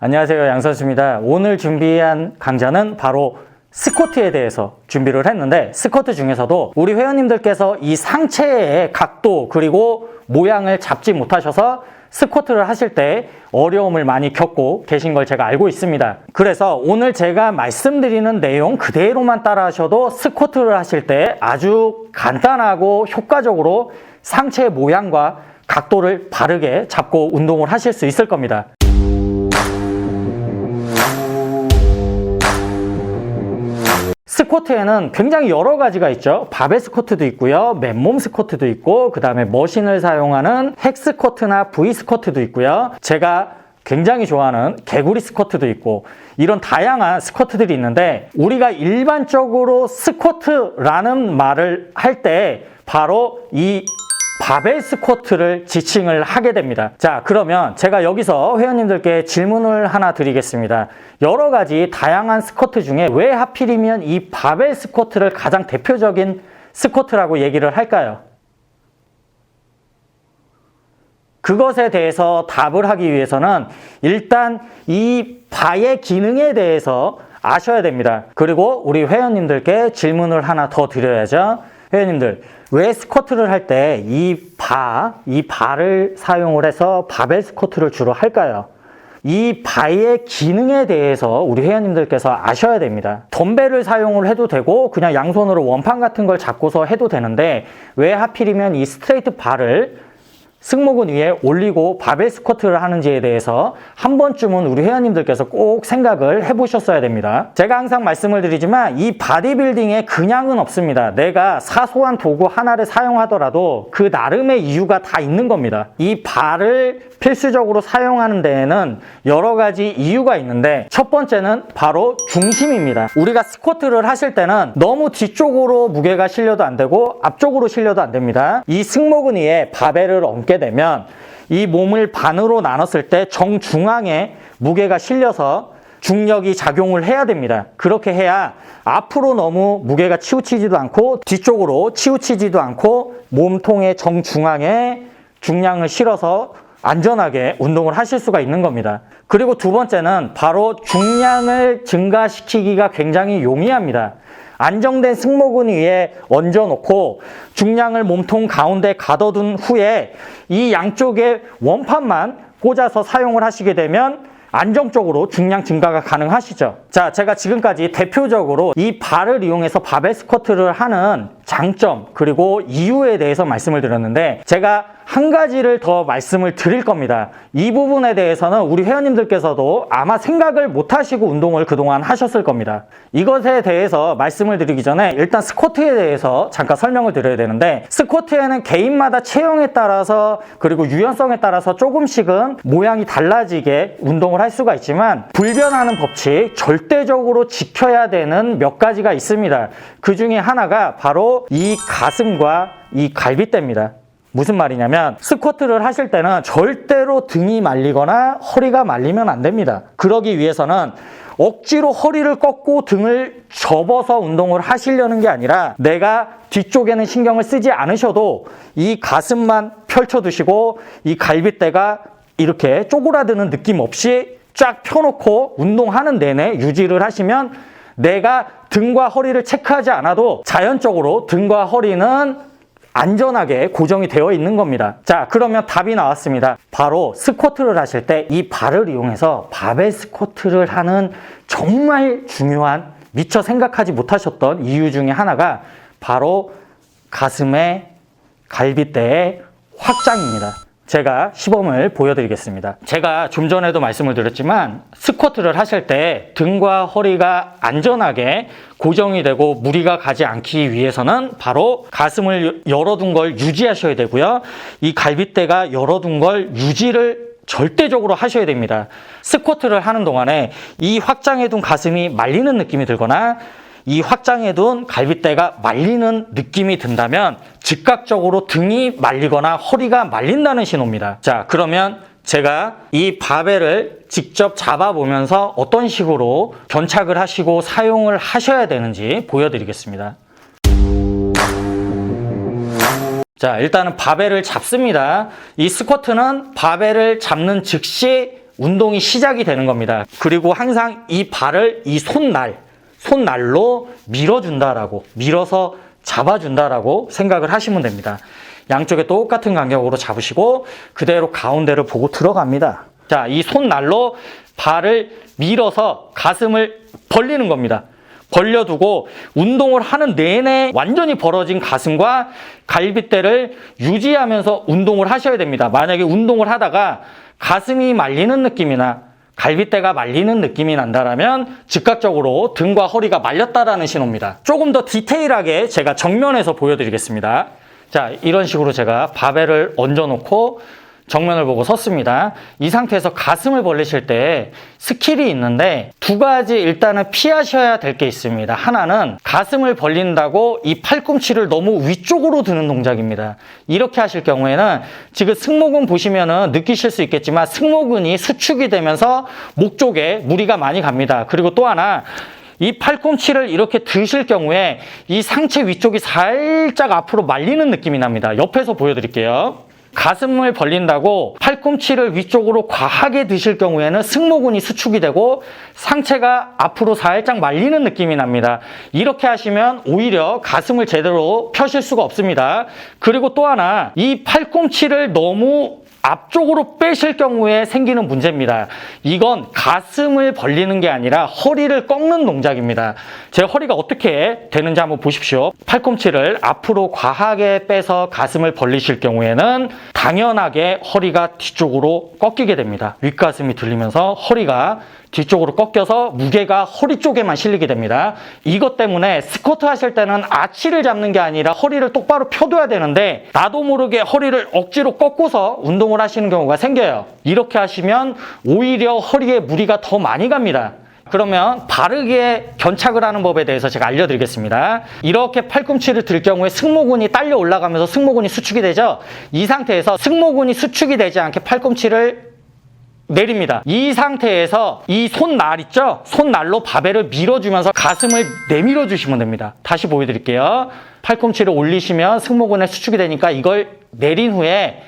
안녕하세요, 양선수입니다. 오늘 준비한 강좌는 바로 스쿼트에 대해서 준비를 했는데, 스쿼트 중에서도 우리 회원님들께서 이 상체의 각도 그리고 모양을 잡지 못하셔서 스쿼트를 하실 때 어려움을 많이 겪고 계신 걸 제가 알고 있습니다. 그래서 오늘 제가 말씀드리는 내용 그대로만 따라 하셔도 스쿼트를 하실 때 아주 간단하고 효과적으로 상체의 모양과 각도를 바르게 잡고 운동을 하실 수 있을 겁니다. 스쿼트에는 굉장히 여러 가지가 있죠. 바벨 스쿼트도 있고요, 맨몸 스쿼트도 있고, 그 다음에 머신을 사용하는 핵 스쿼트나 V 스쿼트도 있고요, 제가 굉장히 좋아하는 개구리 스쿼트도 있고, 이런 다양한 스쿼트들이 있는데, 우리가 일반적으로 스쿼트라는 말을 할 때 바로 이 바벨 스쿼트를 지칭을 하게 됩니다. 자, 그러면 제가 여기서 회원님들께 질문을 하나 드리겠습니다. 여러 가지 다양한 스쿼트 중에 왜 하필이면 이 바벨 스쿼트를 가장 대표적인 스쿼트라고 얘기를 할까요? 그것에 대해서 답을 하기 위해서는 일단 이 바의 기능에 대해서 아셔야 됩니다. 그리고 우리 회원님들께 질문을 하나 더 드려야죠. 회원님들, 왜 스쿼트를 할 때 이 바를 사용을 해서 바벨 스쿼트를 주로 할까요? 이 바의 기능에 대해서 우리 회원님들께서 아셔야 됩니다. 덤벨을 사용을 해도 되고 그냥 양손으로 원판 같은 걸 잡고서 해도 되는데, 왜 하필이면 이 스트레이트 바를 승모근 위에 올리고 바벨 스쿼트를 하는지에 대해서 한 번쯤은 우리 회원님들께서 꼭 생각을 해보셨어야 됩니다. 제가 항상 말씀을 드리지만 이 바디빌딩에 그냥은 없습니다. 내가 사소한 도구 하나를 사용하더라도 그 나름의 이유가 다 있는 겁니다. 이 바를 필수적으로 사용하는 데에는 여러 가지 이유가 있는데, 첫 번째는 바로 중심입니다. 우리가 스쿼트를 하실 때는 너무 뒤쪽으로 무게가 실려도 안 되고 앞쪽으로 실려도 안 됩니다. 이 승모근 위에 바벨을 얹게 되면 이 몸을 반으로 나눴을 때 정중앙에 무게가 실려서 중력이 작용을 해야 됩니다. 그렇게 해야 앞으로 너무 무게가 치우치지도 않고 뒤쪽으로 치우치지도 않고 몸통의 정중앙에 중량을 실어서 안전하게 운동을 하실 수가 있는 겁니다. 그리고 두 번째는 바로 중량을 증가시키기가 굉장히 용이합니다. 안정된 승모근 위에 얹어놓고 중량을 몸통 가운데 가둬둔 후에 이 양쪽에 원판만 꽂아서 사용을 하시게 되면 안정적으로 중량 증가가 가능하시죠. 자, 제가 지금까지 대표적으로 이 바를 이용해서 바벨 스쿼트를 하는 장점 그리고 이유에 대해서 말씀을 드렸는데, 제가 한 가지를 더 말씀을 드릴 겁니다. 이 부분에 대해서는 우리 회원님들께서도 아마 생각을 못 하시고 운동을 그동안 하셨을 겁니다. 이것에 대해서 말씀을 드리기 전에 일단 스쿼트에 대해서 잠깐 설명을 드려야 되는데, 스쿼트에는 개인마다 체형에 따라서 그리고 유연성에 따라서 조금씩은 모양이 달라지게 운동을 할 수가 있지만, 불변하는 법칙, 절대적으로 지켜야 되는 몇 가지가 있습니다. 그 중에 하나가 바로 이 가슴과 이 갈빗대입니다. 무슨 말이냐면, 스쿼트를 하실 때는 절대로 등이 말리거나 허리가 말리면 안 됩니다. 그러기 위해서는 억지로 허리를 꺾고 등을 접어서 운동을 하시려는 게 아니라, 내가 뒤쪽에는 신경을 쓰지 않으셔도 이 가슴만 펼쳐두시고 이 갈빗대가 이렇게 쪼그라드는 느낌 없이 쫙 펴놓고 운동하는 내내 유지를 하시면 내가 등과 허리를 체크하지 않아도 자연적으로 등과 허리는 안전하게 고정이 되어 있는 겁니다. 자, 그러면 답이 나왔습니다. 바로 스쿼트를 하실 때 이 바를 이용해서 바벨 스쿼트를 하는 정말 중요한, 미처 생각하지 못하셨던 이유 중에 하나가 바로 가슴의 갈빗대의 확장입니다. 제가 시범을 보여드리겠습니다. 제가 좀 전에도 말씀을 드렸지만, 스쿼트를 하실 때 등과 허리가 안전하게 고정이 되고 무리가 가지 않기 위해서는 바로 가슴을 열어둔 걸 유지하셔야 되고요, 이 갈빗대가 열어둔 걸 유지를 절대적으로 하셔야 됩니다. 스쿼트를 하는 동안에 이 확장해둔 가슴이 말리는 느낌이 들거나 이 확장해둔 갈빗대가 말리는 느낌이 든다면 즉각적으로 등이 말리거나 허리가 말린다는 신호입니다. 자, 그러면 제가 이 바벨을 직접 잡아보면서 어떤 식으로 견착을 하시고 사용을 하셔야 되는지 보여드리겠습니다. 자, 일단은 바벨을 잡습니다. 이 스쿼트는 바벨을 잡는 즉시 운동이 시작이 되는 겁니다. 그리고 항상 이 발을 이 손날로 밀어준다라고, 밀어서 잡아준다라고 생각을 하시면 됩니다. 양쪽에 똑같은 간격으로 잡으시고 그대로 가운데를 보고 들어갑니다. 자, 이 손날로 발을 밀어서 가슴을 벌리는 겁니다. 벌려두고 운동을 하는 내내 완전히 벌어진 가슴과 갈비대를 유지하면서 운동을 하셔야 됩니다. 만약에 운동을 하다가 가슴이 말리는 느낌이나 갈비대가 말리는 느낌이 난다라면 즉각적으로 등과 허리가 말렸다라는 신호입니다. 조금 더 디테일하게 제가 정면에서 보여드리겠습니다. 자, 이런 식으로 제가 바벨을 얹어놓고 정면을 보고 섰습니다. 이 상태에서 가슴을 벌리실 때 스킬이 있는데 두 가지 일단은 피하셔야 될 게 있습니다. 하나는 가슴을 벌린다고 이 팔꿈치를 너무 위쪽으로 드는 동작입니다. 이렇게 하실 경우에는 지금 승모근 보시면은 느끼실 수 있겠지만 승모근이 수축이 되면서 목 쪽에 무리가 많이 갑니다. 그리고 또 하나, 이 팔꿈치를 이렇게 드실 경우에 이 상체 위쪽이 살짝 앞으로 말리는 느낌이 납니다. 옆에서 보여드릴게요. 가슴을 벌린다고 팔꿈치를 위쪽으로 과하게 드실 경우에는 승모근이 수축이 되고 상체가 앞으로 살짝 말리는 느낌이 납니다. 이렇게 하시면 오히려 가슴을 제대로 펴실 수가 없습니다. 그리고 또 하나, 이 팔꿈치를 너무 앞쪽으로 빼실 경우에 생기는 문제입니다. 이건 가슴을 벌리는 게 아니라 허리를 꺾는 동작입니다. 제 허리가 어떻게 되는지 한번 보십시오. 팔꿈치를 앞으로 과하게 빼서 가슴을 벌리실 경우에는 당연하게 허리가 뒤쪽으로 꺾이게 됩니다. 윗가슴이 들리면서 허리가 뒤쪽으로 꺾여서 무게가 허리 쪽에만 실리게 됩니다. 이것 때문에 스쿼트 하실 때는 아치를 잡는 게 아니라 허리를 똑바로 펴둬야 되는데 나도 모르게 허리를 억지로 꺾고서 운동을 하시는 경우가 생겨요. 이렇게 하시면 오히려 허리에 무리가 더 많이 갑니다. 그러면 바르게 견착을 하는 법에 대해서 제가 알려드리겠습니다. 이렇게 팔꿈치를 들 경우에 승모근이 딸려 올라가면서 승모근이 수축이 되죠. 이 상태에서 승모근이 수축이 되지 않게 팔꿈치를 내립니다. 이 상태에서 이 손날 있죠? 손날로 바벨을 밀어주면서 가슴을 내밀어 주시면 됩니다. 다시 보여드릴게요. 팔꿈치를 올리시면 승모근에 수축이 되니까 이걸 내린 후에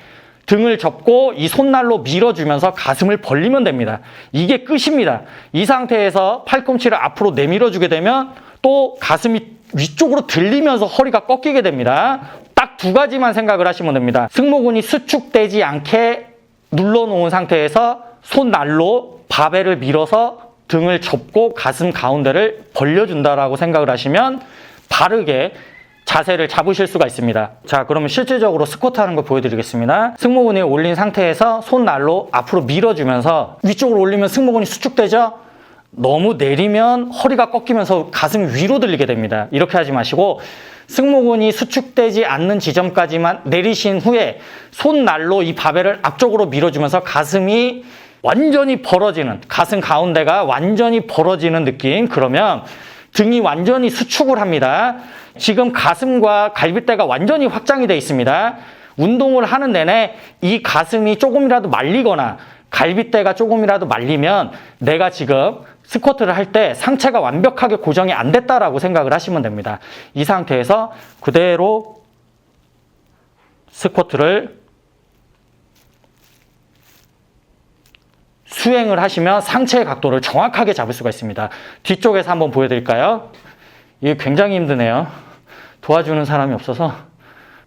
등을 접고 이 손날로 밀어주면서 가슴을 벌리면 됩니다. 이게 끝입니다. 이 상태에서 팔꿈치를 앞으로 내밀어 주게 되면 또 가슴이 위쪽으로 들리면서 허리가 꺾이게 됩니다. 딱 두 가지만 생각을 하시면 됩니다. 승모근이 수축되지 않게 눌러놓은 상태에서 손날로 바벨을 밀어서 등을 접고 가슴 가운데를 벌려준다라고 생각을 하시면 바르게 자세를 잡으실 수가 있습니다. 자, 그러면 실질적으로 스쿼트 하는 거 보여드리겠습니다. 승모근이 올린 상태에서 손날로 앞으로 밀어주면서 위쪽으로 올리면 승모근이 수축되죠? 너무 내리면 허리가 꺾이면서 가슴이 위로 들리게 됩니다. 이렇게 하지 마시고 승모근이 수축되지 않는 지점까지만 내리신 후에 손날로 이 바벨을 앞쪽으로 밀어주면서 가슴이 완전히 벌어지는, 가슴 가운데가 완전히 벌어지는 느낌. 그러면 등이 완전히 수축을 합니다. 지금 가슴과 갈비대가 완전히 확장이 되어 있습니다. 운동을 하는 내내 이 가슴이 조금이라도 말리거나 갈비대가 조금이라도 말리면 내가 지금 스쿼트를 할 때 상체가 완벽하게 고정이 안 됐다라고 생각을 하시면 됩니다. 이 상태에서 그대로 스쿼트를 수행을 하시면 상체의 각도를 정확하게 잡을 수가 있습니다. 뒤쪽에서 한번 보여드릴까요? 이게 굉장히 힘드네요. 도와주는 사람이 없어서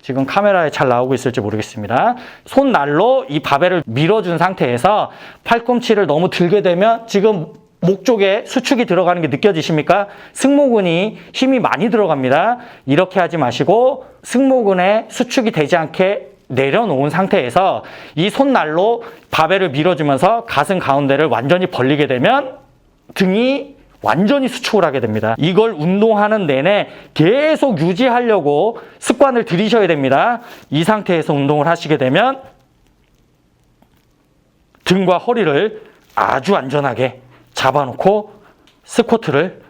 지금 카메라에 잘 나오고 있을지 모르겠습니다. 손날로 이 바벨을 밀어준 상태에서 팔꿈치를 너무 들게 되면 지금 목 쪽에 수축이 들어가는 게 느껴지십니까? 승모근이 힘이 많이 들어갑니다. 이렇게 하지 마시고 승모근에 수축이 되지 않게 내려놓은 상태에서 이 손날로 바벨을 밀어주면서 가슴 가운데를 완전히 벌리게 되면 등이 완전히 수축을 하게 됩니다. 이걸 운동하는 내내 계속 유지하려고 습관을 들이셔야 됩니다. 이 상태에서 운동을 하시게 되면 등과 허리를 아주 안전하게 잡아놓고 스쿼트를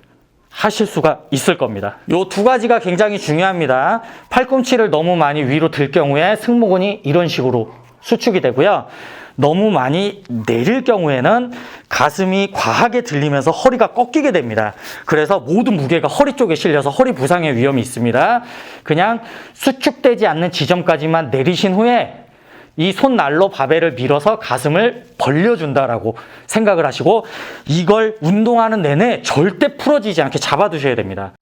하실 수가 있을 겁니다. 이 두 가지가 굉장히 중요합니다. 팔꿈치를 너무 많이 위로 들 경우에 승모근이 이런 식으로 수축이 되고요. 너무 많이 내릴 경우에는 가슴이 과하게 들리면서 허리가 꺾이게 됩니다. 그래서 모든 무게가 허리 쪽에 실려서 허리 부상의 위험이 있습니다. 그냥 수축되지 않는 지점까지만 내리신 후에 이 손날로 바벨을 밀어서 가슴을 벌려준다라고 생각을 하시고 이걸 운동하는 내내 절대 풀어지지 않게 잡아두셔야 됩니다.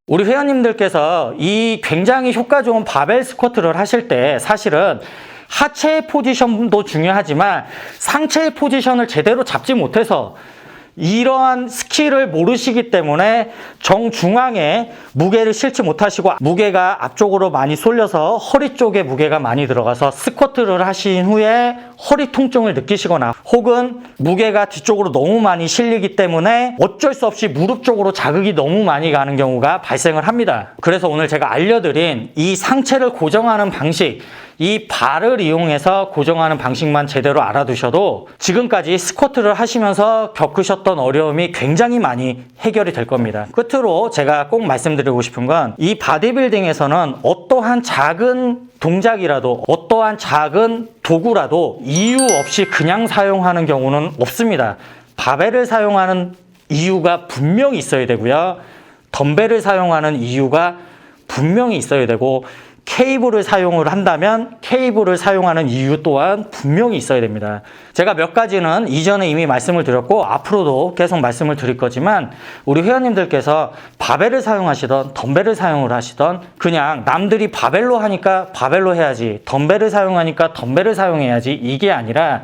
우리 회원님들께서 이 굉장히 효과 좋은 바벨 스쿼트를 하실 때 사실은 하체의 포지션도 중요하지만 상체의 포지션을 제대로 잡지 못해서 이러한 스킬을 모르시기 때문에 정중앙에 무게를 실지 못하시고 무게가 앞쪽으로 많이 쏠려서 허리 쪽에 무게가 많이 들어가서 스쿼트를 하신 후에 허리 통증을 느끼시거나 혹은 무게가 뒤쪽으로 너무 많이 실리기 때문에 어쩔 수 없이 무릎 쪽으로 자극이 너무 많이 가는 경우가 발생을 합니다. 그래서 오늘 제가 알려드린 이 상체를 고정하는 방식, 이 발을 이용해서 고정하는 방식만 제대로 알아두셔도 지금까지 스쿼트를 하시면서 겪으셨던 어려움이 굉장히 많이 해결이 될 겁니다. 끝으로 제가 꼭 말씀드리고 싶은 건 이 바디빌딩에서는 어떠한 작은 동작이라도 어떠한 작은 도구라도 이유 없이 그냥 사용하는 경우는 없습니다. 바벨을 사용하는 이유가 분명히 있어야 되고요. 덤벨을 사용하는 이유가 분명히 있어야 되고 케이블을 사용을 한다면 케이블을 사용하는 이유 또한 분명히 있어야 됩니다. 제가 몇 가지는 이전에 이미 말씀을 드렸고 앞으로도 계속 말씀을 드릴 거지만 우리 회원님들께서 바벨을 사용하시던 덤벨을 사용을 하시던 그냥 남들이 바벨로 하니까 바벨로 해야지 덤벨을 사용하니까 덤벨을 사용해야지 이게 아니라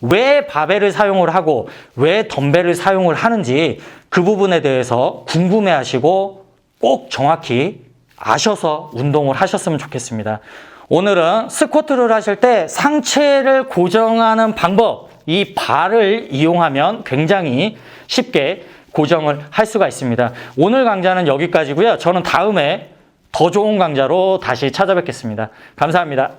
왜 바벨을 사용을 하고 왜 덤벨을 사용을 하는지 그 부분에 대해서 궁금해하시고 꼭 정확히 아셔서 운동을 하셨으면 좋겠습니다. 오늘은 스쿼트를 하실 때 상체를 고정하는 방법, 이 발을 이용하면 굉장히 쉽게 고정을 할 수가 있습니다. 오늘 강좌는 여기까지고요. 저는 다음에 더 좋은 강좌로 다시 찾아뵙겠습니다. 감사합니다.